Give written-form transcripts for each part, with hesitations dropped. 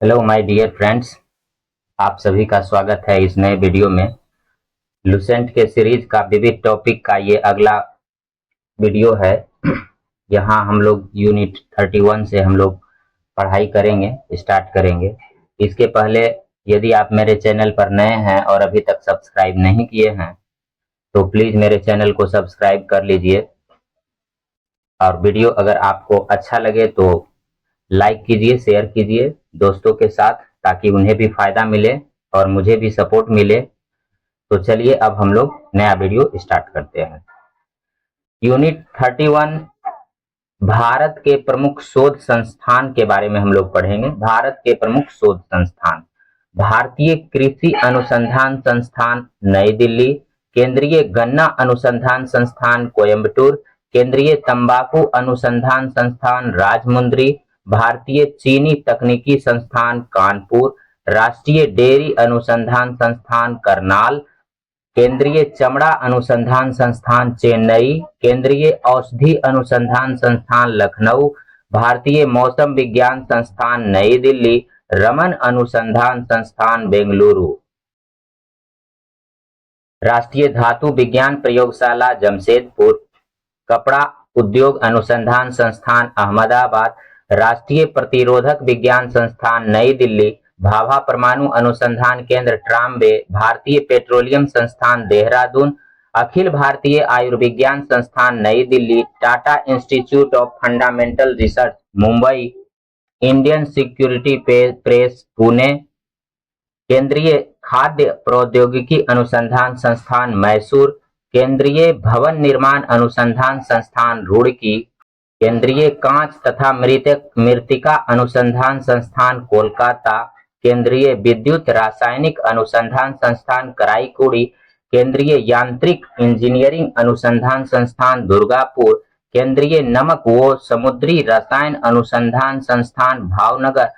Hello my dear friends, आप सभी का स्वागत है इस नए वीडियो में। लुसेंट के सीरीज का विविध टॉपिक का ये अगला वीडियो है। यहाँ हम लोग यूनिट 31 से हम लोग पढ़ाई करेंगे, स्टार्ट करेंगे। इसके पहले यदि आप मेरे चैनल पर नए हैं और अभी तक सब्सक्राइब नहीं किए हैं तो प्लीज़ मेरे चैनल को सब्सक्राइब कर लीजिए। और वीडियो अगर आपको अच्छा लगे तो लाइक कीजिए, शेयर कीजिए दोस्तों के साथ, ताकि उन्हें भी फायदा मिले और मुझे भी सपोर्ट मिले। तो चलिए अब हम लोग नया वीडियो स्टार्ट करते हैं। यूनिट 31 भारत के प्रमुख शोध संस्थान के बारे में हम लोग पढ़ेंगे। भारत के प्रमुख शोध संस्थान: भारतीय कृषि अनुसंधान संस्थान नई दिल्ली, केंद्रीय गन्ना अनुसंधान संस्थान कोयम्बटूर, केंद्रीय तंबाकू अनुसंधान संस्थान राजमुंद्री, भारतीय चीनी तकनीकी संस्थान कानपुर, राष्ट्रीय डेयरी अनुसंधान संस्थान करनाल, केंद्रीय चमड़ा अनुसंधान संस्थान चेन्नई, केंद्रीय औषधि अनुसंधान संस्थान लखनऊ, भारतीय मौसम विज्ञान संस्थान नई दिल्ली, रमन अनुसंधान संस्थान बेंगलुरु, राष्ट्रीय धातु विज्ञान प्रयोगशाला जमशेदपुर, कपड़ा उद्योग अनुसंधान संस्थान अहमदाबाद, राष्ट्रीय प्रतिरोधक विज्ञान संस्थान नई दिल्ली, भाभा परमाणु अनुसंधान केंद्र ट्राम्बे, भारतीय पेट्रोलियम संस्थान देहरादून, अखिल भारतीय आयुर्विज्ञान संस्थान नई Delhi, Tata institute of fundamental research Mumbai, Indian security press Pune, केंद्रीय खाद्य प्रौद्योगिकी अनुसंधान संस्थान मैसूर, केंद्रीय भवन निर्माण अनुसंधान संस्थान रुड़की, केंद्रीय कांच तथा मृतिका अनुसंधान संस्थान कोलकाता, केंद्रीय विद्युत रासायनिक अनुसंधान संस्थान कराईकुड़ी, केंद्रीय यांत्रिक इंजीनियरिंग अनुसंधान संस्थान दुर्गापुर, केंद्रीय नमक व समुद्री रसायन अनुसंधान संस्थान भावनगर,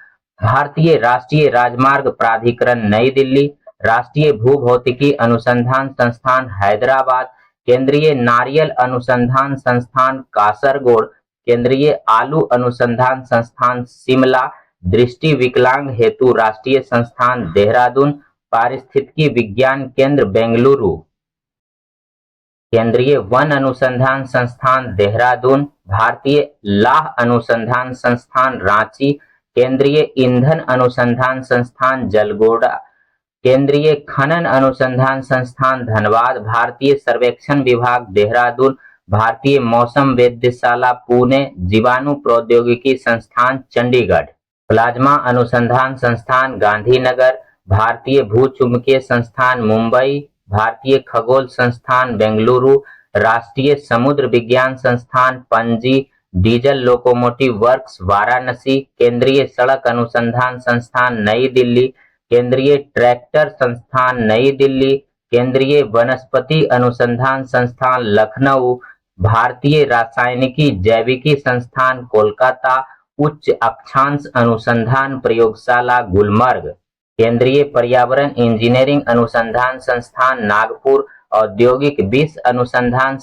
भारतीय राष्ट्रीय राजमार्ग प्राधिकरण नई दिल्ली, राष्ट्रीय भूभौतिकी अनुसंधान संस्थान हैदराबाद, केंद्रीय नारियल अनुसंधान संस्थान कासरगोड, केंद्रीय आलू अनुसंधान संस्थान शिमला, दृष्टि विकलांग हेतु राष्ट्रीय संस्थान देहरादून, पारिस्थितिकी विज्ञान केंद्र बेंगलुरु, केंद्रीय वन अनुसंधान संस्थान देहरादून, भारतीय लाह अनुसंधान संस्थान रांची, केंद्रीय ईंधन अनुसंधान संस्थान जलगोड़ा, केंद्रीय खनन अनुसंधान संस्थान धनबाद, भारतीय सर्वेक्षण विभाग देहरादून, भारतीय मौसम वेधशाला पुणे, जीवाणु प्रौद्योगिकी संस्थान चंडीगढ़, प्लाज्मा अनुसंधान संस्थान गांधीनगर, भारतीय भूचुंबकीय संस्थान मुंबई, भारतीय खगोल संस्थान बेंगलुरु, राष्ट्रीय समुद्र विज्ञान संस्थान Panaji, diesel locomotive works Varanasi, केंद्रीय सड़क अनुसंधान संस्थान नई दिल्ली, केंद्रीय ट्रैक्टर संस्थान नई दिल्ली, केंद्रीय वनस्पति अनुसंधान संस्थान लखनऊ, भारतीय रासायनिकी जैविकी संस्थान कोलकाता, उच्च अक्षांश अनुसंधान प्रयोगशाला गुलमर्ग, केंद्रीय पर्यावरण इंजीनियरिंग अनुसंधान संस्थान नागपुर, औद्योगिक विष अनुसंधान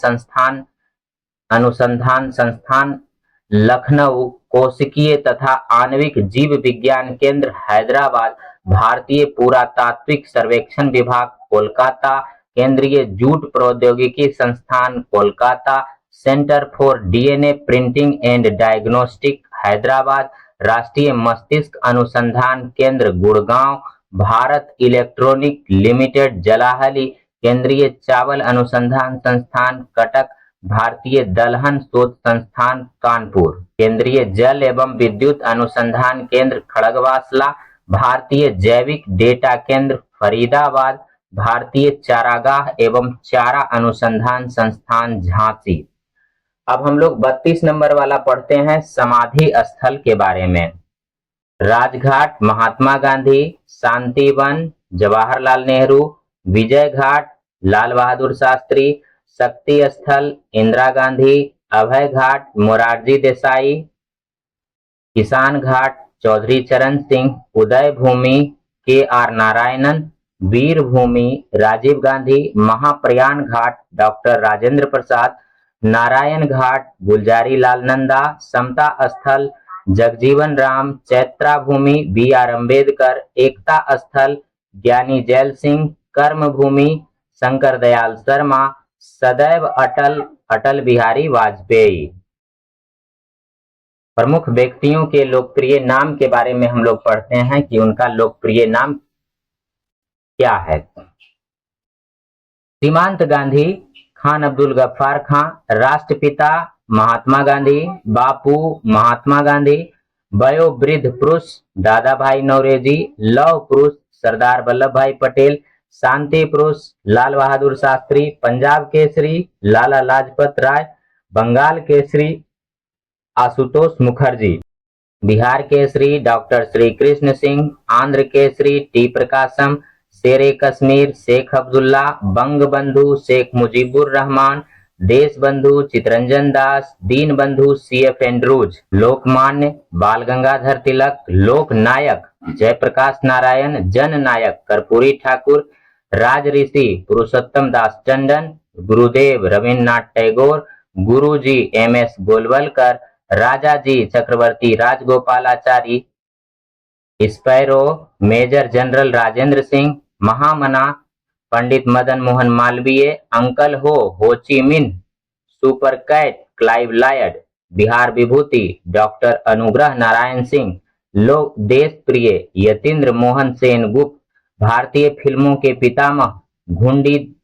संस्थान लखनऊ, कोशिकीय तथा आणविक जीव विज्ञान केंद्र हैदराबाद, भारतीय पुरातात्विक सर्वेक्षण विभाग कोलकाता, केंद्रीय जूट प्रौद्योगिकी संस्थान Kolkata, centre for DNA printing and diagnostic Hyderabad, राष्ट्रीय मस्तिष्क अनुसंधान केंद्र गुड़गांव, भारत इलेक्ट्रॉनिक लिमिटेड जलाहली, केंद्रीय चावल अनुसंधान संस्थान कटक, भारतीय दलहन शोध संस्थान कानपुर, केंद्रीय जल एवं विद्युत अनुसंधान केंद्र खड़गवासला, भारतीय जैविक डेटा केंद्र फरीदाबाद, भारतीय चारागाह एवं चारा अनुसंधान संस्थान झांसी। अब हम लोग 32 नंबर वाला पढ़ते हैं, समाधि स्थल के बारे में। राजघाट महात्मा गांधी, शांतिवन जवाहरलाल नेहरू, विजय घाट लाल बहादुर शास्त्री, शक्ति स्थल इंदिरा गांधी, अभय घाट मोरारजी देसाई, किसान घाट चौधरी चरण Singh, Uday Bhumi K R Narayanan, Veer Bhumi Rajiv Gandhi, Mahaprayan Ghat doctor Rajendra Prasad, Narayan Ghat Gulzari Lal Nanda, Samta Sthal Jagjivan Ram, Chaitra भूमि BR अम्बेडकर, एकता स्थल ज्ञानी जैल सिंह, कर्म भूमि शंकर दयाल शर्मा, सदैव अटल अटल बिहारी वाजपेयी। प्रमुख व्यक्तियों के लोकप्रिय नाम के बारे में हम लोग पढ़ते हैं कि उनका लोकप्रिय नाम क्या है। सीमांत गांधी, खान अब्दुल गफ्फार खां, राष्ट्रपिता महात्मा गांधी, बापू महात्मा गांधी, वयोवृद्ध पुरुष दादा भाई नौरोजी, लौह पुरुष सरदार वल्लभ भाई पटेल, शांति पुरुष लाल बहादुर शास्त्री, पंजाब केसरी लाला लाजपत राय, बंगाल केसरी आशुतोष मुखर्जी, बिहार केसरी डॉक्टर श्री कृष्ण सिंह, आंध्र केसरी टी प्रकाशम, शेरे कश्मीर शेख अब्दुल्ला, बंग बंधु शेख मुजीबुर रहमान, देश बंधु चितरंजन दास, दीन बंधु CF एंड्रूज, लोकमान्य बाल गंगाधर तिलक, लोक नायक जयप्रकाश नारायण, जन नायक कर्पूरी ठाकुर, राज ऋषि पुरुषोत्तम Das Tandon, Gurudev Rabindranath Tagore, Guruji MS Golwalkar, Raja ji Chakravarti Rajagopalachari, sparrow major general Rajendra Singh, Mahamana Pandit Madan Mohan Malviya, uncle Ho Chi Minh, super cat Clive Lloyd, Bihar Vibhuti doctor Anugrah Narayan Singh, लोक देश प्रिय यतीन्द्र मोहन सेन गुप्त, भारतीय फिल्मों के पितामह घुंडी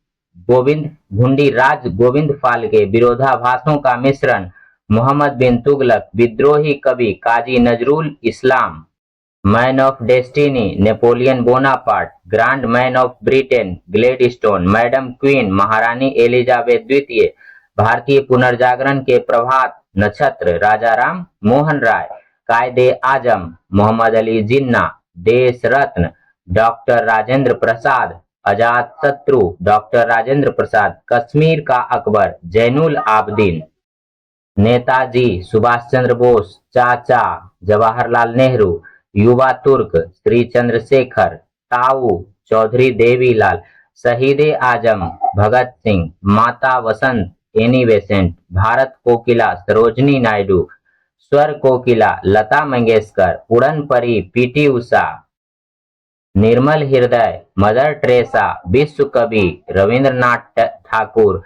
राज गोविंद फाल्के, विरोधाभासों का मिश्रण मोहम्मद बिन तुगलक, विद्रोही कवि Kazi Nazrul Islam, man of destiny Napoleon Bonaparte, grand man of Britain Gladstone, madam queen महारानी एलिजाबेथ द्वितीय, भारतीय पुनर्जागरण के प्रभात नक्षत्र राजाराम मोहन राय, कायदे आजम मोहम्मद अली जिन्ना, देश रत्न डॉक्टर राजेंद्र प्रसाद, अजात शत्रु डॉक्टर राजेंद्र प्रसाद, कश्मीर का अकबर जैनुल आबदीन, नेताजी सुभाष चंद्र बोस, चाचा जवाहरलाल नेहरू, युवा तुर्क श्री चंद्रशेखर, ताऊ चौधरी देवीलाल, शहीदे आजम भगत सिंह, माता वसंत एनी बेसेंट, भारत कोकिला सरोजनी नायडू, स्वर कोकिला लता मंगेशकर, उड़न परी PT उषा, निर्मल हृदय मदर टेरेसा, विश्व कवि रविंद्रनाथ ठाकुर,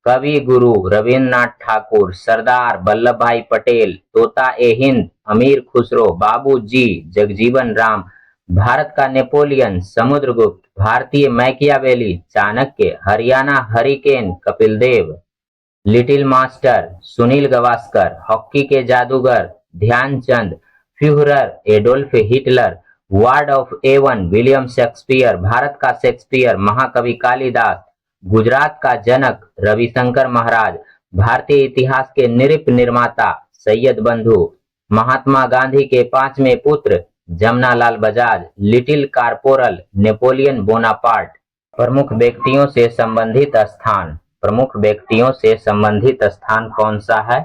कवि गुरु रविन्द्रनाथ ठाकुर, सरदार वल्लभ भाई पटेल, तोता ए हिंद अमीर खुसरो, बाबू जी जगजीवन राम, भारत का नेपोलियन समुद्रगुप्त, भारतीय Machiavelli Chanakya, Haryana hurricane Kapil Dev, little master Sunil Gavaskar, hockey के जादूगर Dhyanchand, Fuhrer Adolf Hitler, bard of Avon William Shakespeare, Bharat का शेक्सपियर महाकवि कालिदास, गुजरात का जनक रविशंकर महाराज, भारतीय इतिहास के निरिप निर्माता सैयद बंधु, महात्मा गांधी के पांचवें पुत्र Jamnalal Bajaj, little corporal Napoleon Bonaparte. प्रमुख व्यक्तियों से संबंधित स्थान, प्रमुख व्यक्तियों से संबंधित स्थान कौन सा है?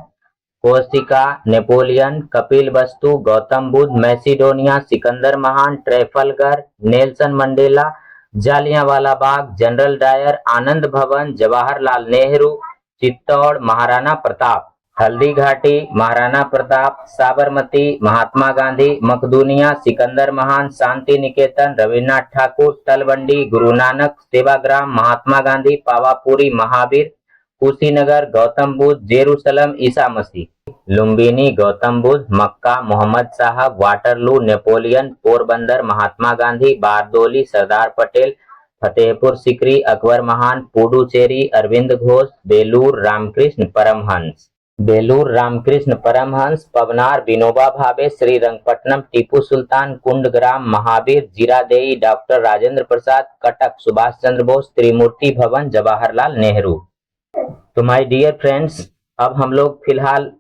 कोर्सिका, नेपोलियन, कपिल वस्तु, गौतम बुद्ध, मैसिडोनिया, सिकंदर महान, ट्रेफलगर, Nelson Mandela, Jallianwala Bagh, general Dyer, आनंद भवन, जवाहरलाल नेहरू, चित्तौड़ महाराणा प्रताप, हल्दी घाटी महाराणा प्रताप, साबरमती महात्मा गांधी, मकदूनिया सिकंदर महान, शांति निकेतन रविन्द्रनाथ ठाकुर, तलवंडी गुरु नानक, सेवाग्राम महात्मा गांधी, पावापुरी महावीर, कुशीनगर गौतम बुद्ध, जेरूसलम ईसा मसीह, लुम्बिनी गौतम बुद्ध, मक्का मोहम्मद साहब, वाटरलू नेपोलियन, पोरबंदर महात्मा गांधी, बारदोली सरदार पटेल, फतेहपुर सिकरी अकबर महान, पुडुचेरी अरविंद घोष, बेलूर रामकृष्ण परमहंस, बेलूर रामकृष्ण परमहंस, पवनार विनोबा भावे, श्रीरंगपट्टनम टीपू सुल्तान, कुंडग्राम महावीर, जीरादेई डॉक्टर राजेंद्र प्रसाद, कटक सुभाष चंद्र बोस, त्रिमूर्ति भवन जवाहरलाल नेहरू। तो माय डियर फ्रेंड्स, अब हम लोग फिलहाल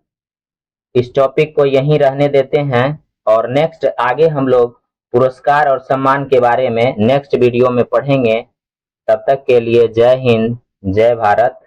इस टॉपिक को यहीं रहने देते हैं और नेक्स्ट आगे हम लोग पुरस्कार और सम्मान के बारे में नेक्स्ट वीडियो में पढ़ेंगे। तब तक के लिए जय हिंद, जय भारत।